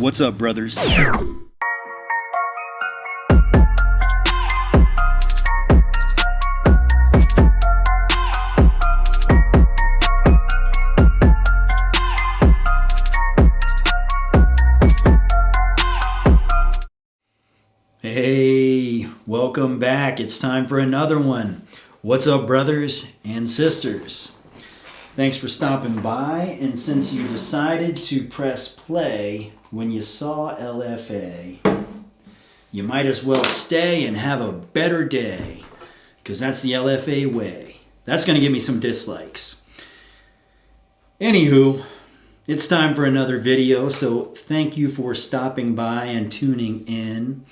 What's up, brothers? Hey, welcome back. It's time for another one. What's up, brothers and sisters? Thanks for stopping by, and since you decided to press play when you saw LFA, you might as well stay and have a better day, because that's the LFA way. That's going to give me some dislikes. Anywho, it's time for another video, so thank you for stopping by and tuning in.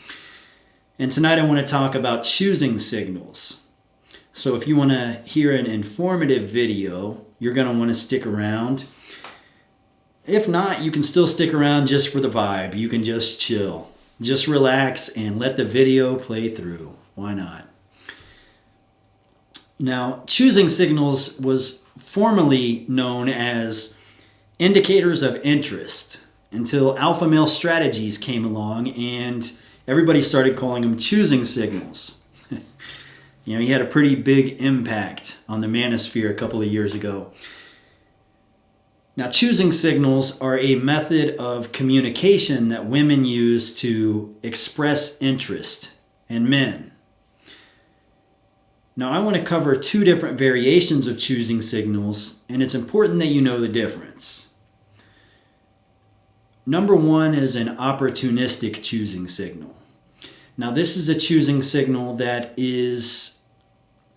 And tonight I want to talk about choosing signals. So if you want to hear an informative video, you're going to want to stick around. If not, you can still stick around just for the vibe. You can just chill. Just relax and let the video play through. Why not? Now, choosing signals was formerly known as indicators of interest until alpha male strategies came along and everybody started calling them choosing signals. You know, he had a pretty big impact on the manosphere a couple of years ago. Now, choosing signals are a method of communication that women use to express interest in men. Now, I want to cover two different variations of choosing signals, and it's important that you know the difference. Number one is an opportunistic choosing signal. Now, this is a choosing signal that is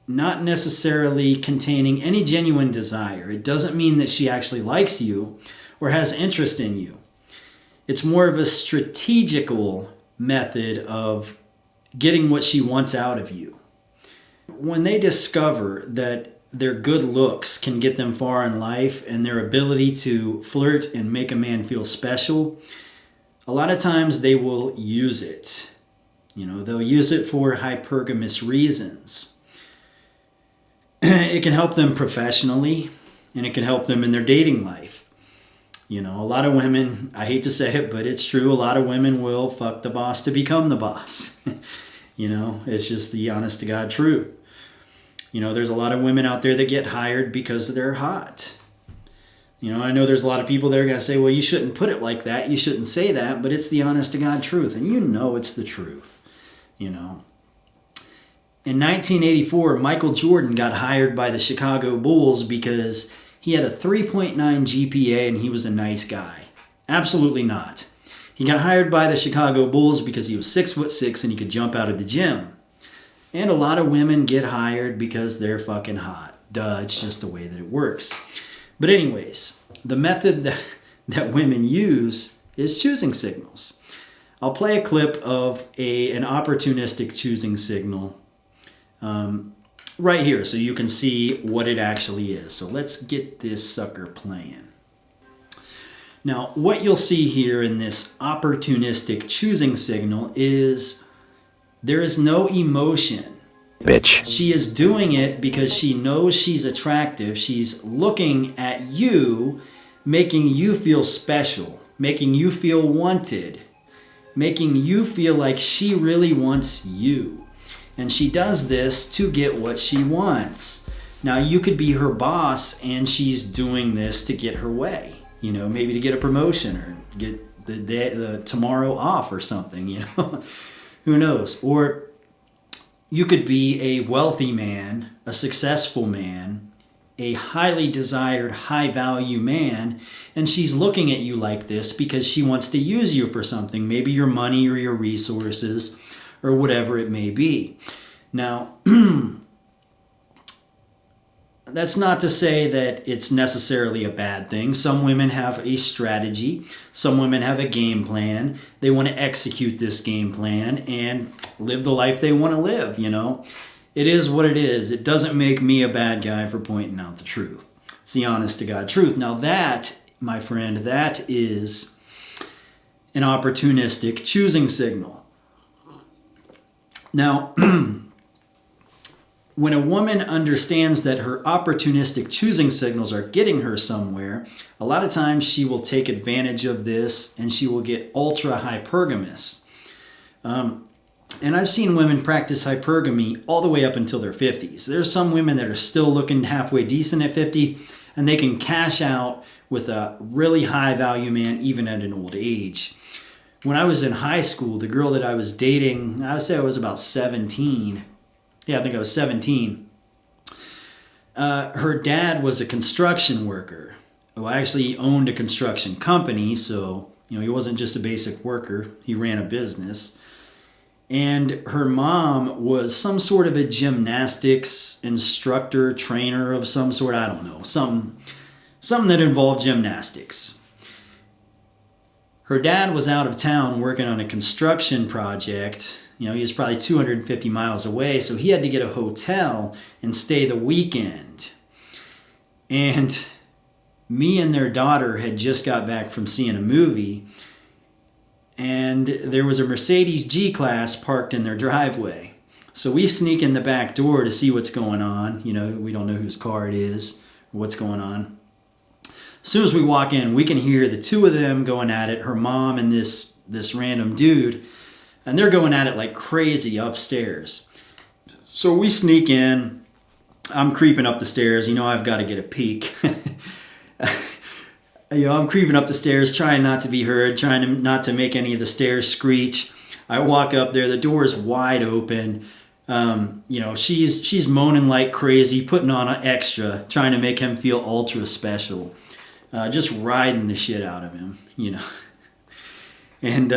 not necessarily containing any genuine desire. It doesn't mean that she actually likes you or has interest in you. It's more of a strategical method of getting what she wants out of you. When they discover that their good looks can get them far in life and their ability to flirt and make a man feel special, a lot of times they will use it. You know, they'll use it for hypergamous reasons. It can help them professionally, and it can help them in their dating life. You know, a lot of women, I hate to say it, but it's true, a lot of women will fuck the boss to become the boss. You know, it's just the honest to God truth. You know, there's a lot of women out there that get hired because they're hot. You know, I know there's a lot of people that are going to say, well, you shouldn't put it like that, you shouldn't say that, but it's the honest to God truth, and you know it's the truth. You know, in 1984, Michael Jordan got hired by the Chicago Bulls because he had a 3.9 GPA and he was a nice guy. Absolutely not. He got hired by the Chicago Bulls because he was 6'6" and he could jump out of the gym. And a lot of women get hired because they're fucking hot. Duh, it's just the way that it works. But anyways, the method that women use is choosing signals. I'll play a clip of an opportunistic choosing signal right here so you can see what it actually is. So let's get this sucker playing. Now, what you'll see here in this opportunistic choosing signal is there is no emotion. Bitch. She is doing it because she knows she's attractive. She's looking at you, making you feel special, making you feel wanted, making you feel like she really wants you. And she does this to get what she wants. Now, you could be her boss and she's doing this to get her way. You know, maybe to get a promotion or get the tomorrow off or something, you know. Who knows? Or you could be a wealthy man, a successful man, a highly desired, high-value man, and she's looking at you like this because she wants to use you for something, maybe your money or your resources or whatever it may be. Now, that's not to say that it's necessarily a bad thing. Some women have a strategy. Some women have a game plan. They want to execute this game plan and live the life they want to live, you know. It is what it is. It doesn't make me a bad guy for pointing out the truth. It's the honest to God truth. Now that, my friend, that is an opportunistic choosing signal. Now, when a woman understands that her opportunistic choosing signals are getting her somewhere, a lot of times she will take advantage of this and she will get ultra hypergamous. And I've seen women practice hypergamy all the way up until their 50s. There's some women that are still looking halfway decent at 50, and they can cash out with a really high value man even at an old age. When I was in high school, the girl that I was dating, I would say I was about 17. Yeah, I think I was 17. Her dad was a construction worker. Well, actually, he owned a construction company, so he wasn't just a basic worker. He ran a business. And her mom was some sort of a gymnastics instructor, trainer of some sort. I don't know, something that involved gymnastics. Her dad was out of town working on a construction project. He was probably 250 miles away, so he had to get a hotel and stay the weekend. And me and their daughter had just got back from seeing a movie, and there was a Mercedes G-Class parked in their driveway. So we sneak in the back door to see what's going on. We don't know whose car it is or what's going on. As soon as we walk in, we can hear the two of them going at it, her mom and this random dude, and they're going at it like crazy upstairs. So we sneak in. I'm creeping up the stairs. I've got to get a peek. I'm creeping up the stairs, trying not to be heard, trying not to make any of the stairs screech. I walk up there. The door is wide open. She's moaning like crazy, putting on an extra, trying to make him feel ultra special. Just riding the shit out of him, And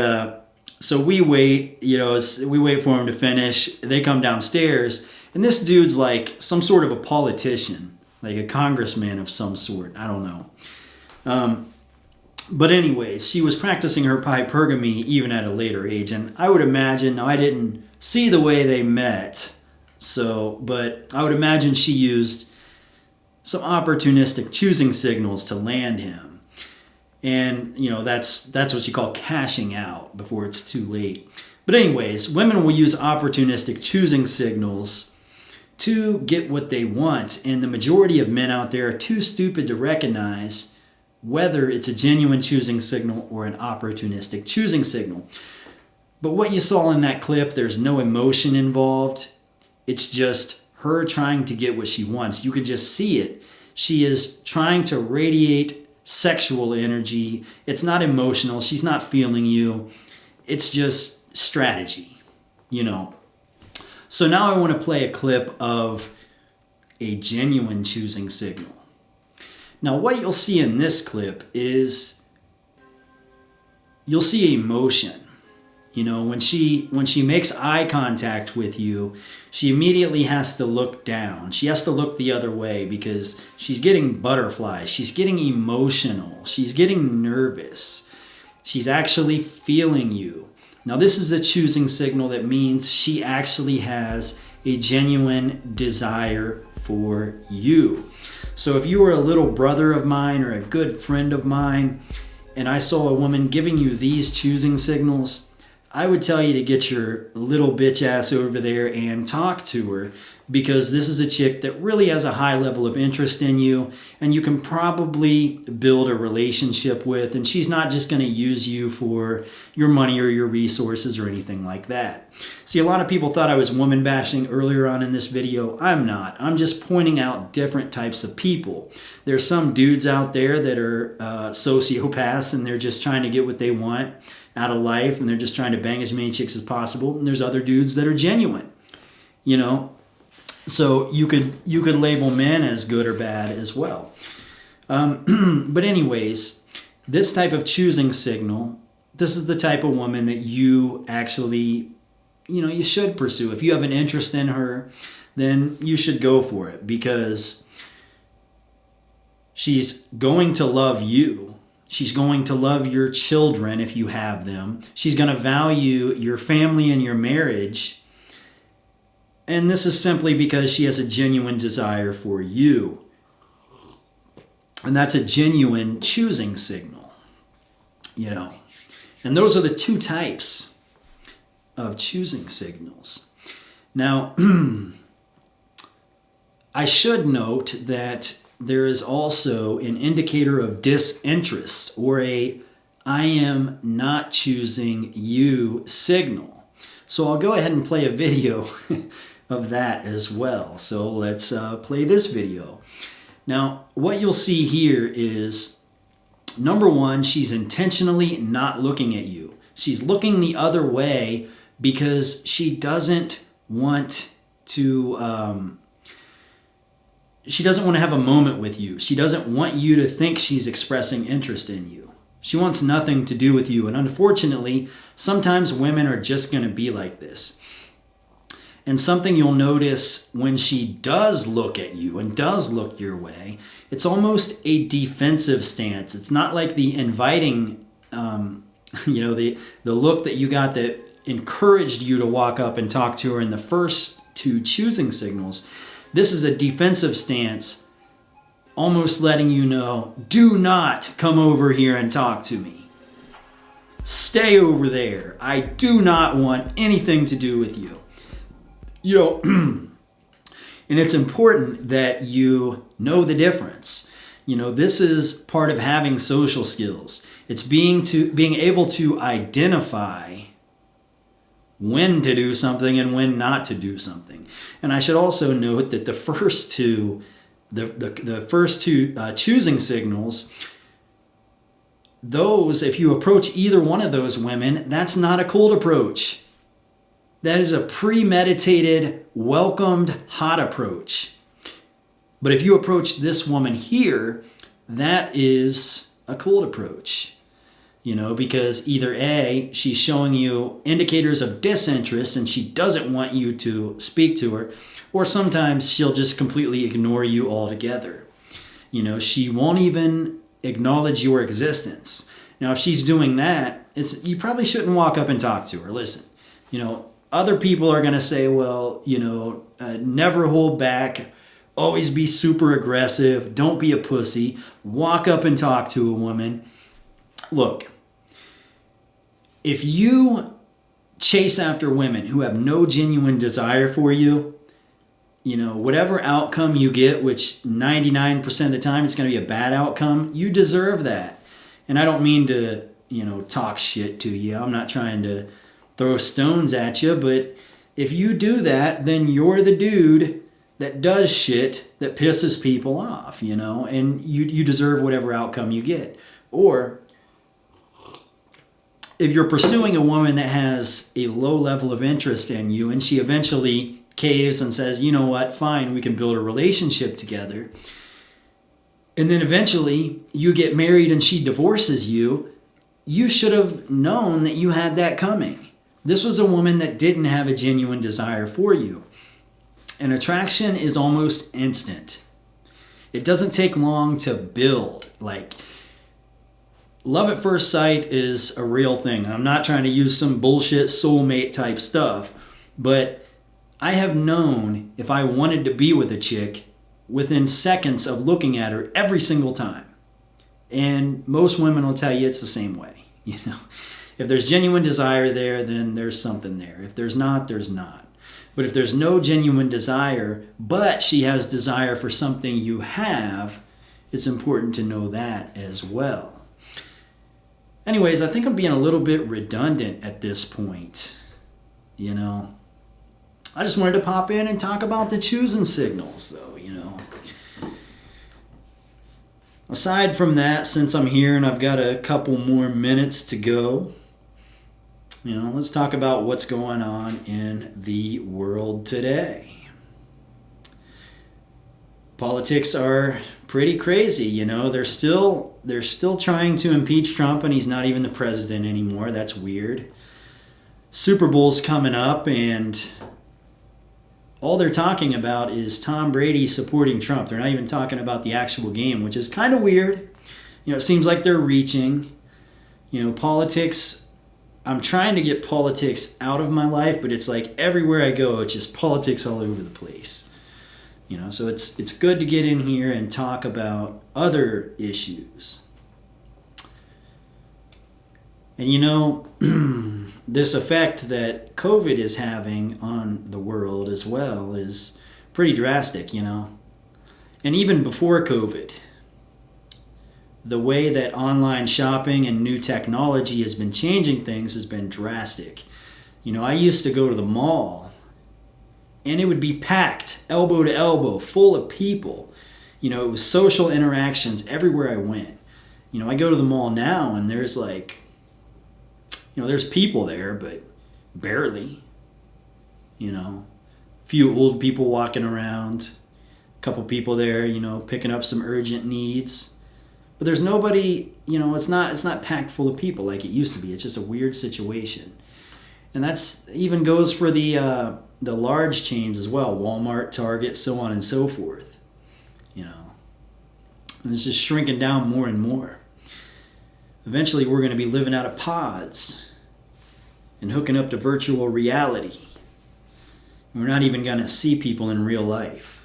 so we wait, we wait for him to finish. They come downstairs, and this dude's like some sort of a politician, like a congressman of some sort. I don't know. But anyways, she was practicing her hypergamy even at a later age. And I would imagine, now I didn't see the way they met, but I would imagine she used some opportunistic choosing signals to land him. And, that's what you call cashing out before it's too late. But anyways, women will use opportunistic choosing signals to get what they want. And the majority of men out there are too stupid to recognize whether it's a genuine choosing signal or an opportunistic choosing signal. But what you saw in that clip, there's no emotion involved. It's just her trying to get what she wants. You can just see it. She is trying to radiate sexual energy. It's not emotional. She's not feeling you. It's just strategy, So now I want to play a clip of a genuine choosing signal. Now, what you'll see in this clip is you'll see emotion. When she makes eye contact with you, she immediately has to look down. She has to look the other way because she's getting butterflies. She's getting emotional. She's getting nervous. She's actually feeling you. Now, this is a choosing signal that means she actually has a genuine desire for you. So if you were a little brother of mine or a good friend of mine, and I saw a woman giving you these choosing signals, I would tell you to get your little bitch ass over there and talk to her, because this is a chick that really has a high level of interest in you and you can probably build a relationship with, and she's not just going to use you for your money or your resources or anything like that. See, a lot of people thought I was woman bashing earlier on in this video. I'm not. I'm just pointing out different types of people. There's some dudes out there that are sociopaths and they're just trying to get what they want out of life and they're just trying to bang as many chicks as possible. And there's other dudes that are genuine, So you could label men as good or bad as well. But anyways, this type of choosing signal, this is the type of woman that you actually, you should pursue. If you have an interest in her, then you should go for it, because she's going to love you. She's going to love your children if you have them. She's going to value your family and your marriage. And this is simply because she has a genuine desire for you. And that's a genuine choosing signal, And those are the two types of choosing signals. Now, I should note that there is also an indicator of disinterest, or a I am not choosing you signal. So I'll go ahead and play a video of that as well. So let's play this video. Now, what you'll see here is, number one, she's intentionally not looking at you. She's looking the other way because she doesn't want to she doesn't want to have a moment with you. She doesn't want you to think she's expressing interest in you. She wants nothing to do with you. And unfortunately, sometimes women are just going to be like this. And something you'll notice when she does look at you and does look your way, it's almost a defensive stance. It's not like the inviting, the look that you got that encouraged you to walk up and talk to her in the first two choosing signals. This is a defensive stance, almost letting you know, do not come over here and talk to me. Stay over there. I do not want anything to do with you. And it's important that you know the difference. This is part of having social skills. It's being able to identify when to do something and when not to do something. And I should also note that the first two choosing signals, those, if you approach either one of those women, that's not a cold approach. That is a premeditated, welcomed, hot approach. But if you approach this woman here, that is a cold approach. Because either A, she's showing you indicators of disinterest and she doesn't want you to speak to her, or sometimes she'll just completely ignore you altogether. She won't even acknowledge your existence. Now, if she's doing that, you probably shouldn't walk up and talk to her. Listen, other people are going to say, well, never hold back, always be super aggressive, don't be a pussy, walk up and talk to a woman. Look, if you chase after women who have no genuine desire for you, whatever outcome you get, which 99% of the time it's going to be a bad outcome, you deserve that. And I don't mean to, talk shit to you. I'm not trying to throw stones at you, but if you do that, then you're the dude that does shit that pisses people off, and you deserve whatever outcome you get. Or if you're pursuing a woman that has a low level of interest in you and she eventually caves and says, you know what, fine, we can build a relationship together, and then eventually you get married and she divorces you, you should have known that you had that coming. This was a woman that didn't have a genuine desire for you. And attraction is almost instant. It doesn't take long to build. Like, love at first sight is a real thing. I'm not trying to use some bullshit soulmate type stuff, but I have known if I wanted to be with a chick within seconds of looking at her every single time. And most women will tell you it's the same way. If there's genuine desire there, then there's something there. If there's not, there's not. But if there's no genuine desire, but she has desire for something you have, it's important to know that as well. Anyways, I think I'm being a little bit redundant at this point. I just wanted to pop in and talk about the choosing signals, though, Aside from that, since I'm here and I've got a couple more minutes to go, let's talk about what's going on in the world today. Politics are pretty crazy, They're still trying to impeach Trump and he's not even the president anymore. That's weird. Super Bowl's coming up and all they're talking about is Tom Brady supporting Trump. They're not even talking about the actual game, which is kind of weird. It seems like they're reaching. Politics, I'm trying to get politics out of my life, but it's like everywhere I go, it's just politics all over the place. So it's good to get in here and talk about other issues. And this effect that COVID is having on the world as well is pretty drastic, And even before COVID, the way that online shopping and new technology has been changing things has been drastic. I used to go to the mall and it would be packed, elbow to elbow, full of people. It was social interactions everywhere I went. I go to the mall now and there's there's people there, but barely. Few old people walking around, a couple people there, picking up some urgent needs. But there's nobody, it's not packed full of people like it used to be. It's just a weird situation. And that's even goes for the large chains as well, Walmart, Target, so on and so forth. And it's just shrinking down more and more. Eventually we're going to be living out of pods and hooking up to virtual reality. We're not even going to see people in real life.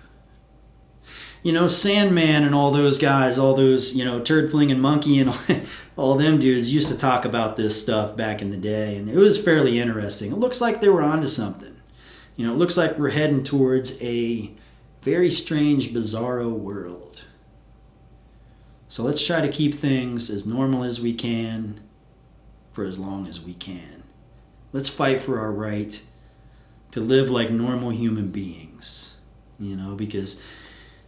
Sandman and all those guys, all those, Turd Flinging Monkey and all them dudes used to talk about this stuff back in the day, and it was fairly interesting. It looks like they were onto something. It looks like we're heading towards a very strange, bizarro world. So let's try to keep things as normal as we can for as long as we can. Let's fight for our right to live like normal human beings, because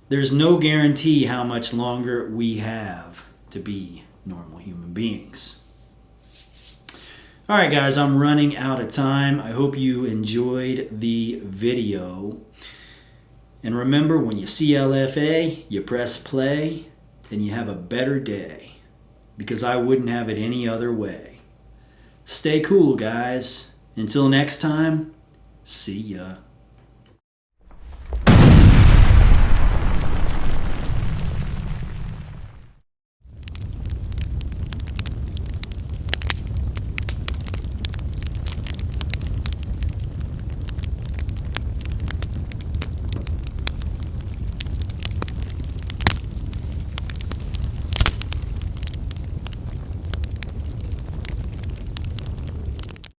there's no guarantee how much longer we have to be normal human beings. All right, guys, I'm running out of time. I hope you enjoyed the video. And remember, when you see LFA, you press play and you have a better day, because I wouldn't have it any other way. Stay cool, guys. Until next time, see ya.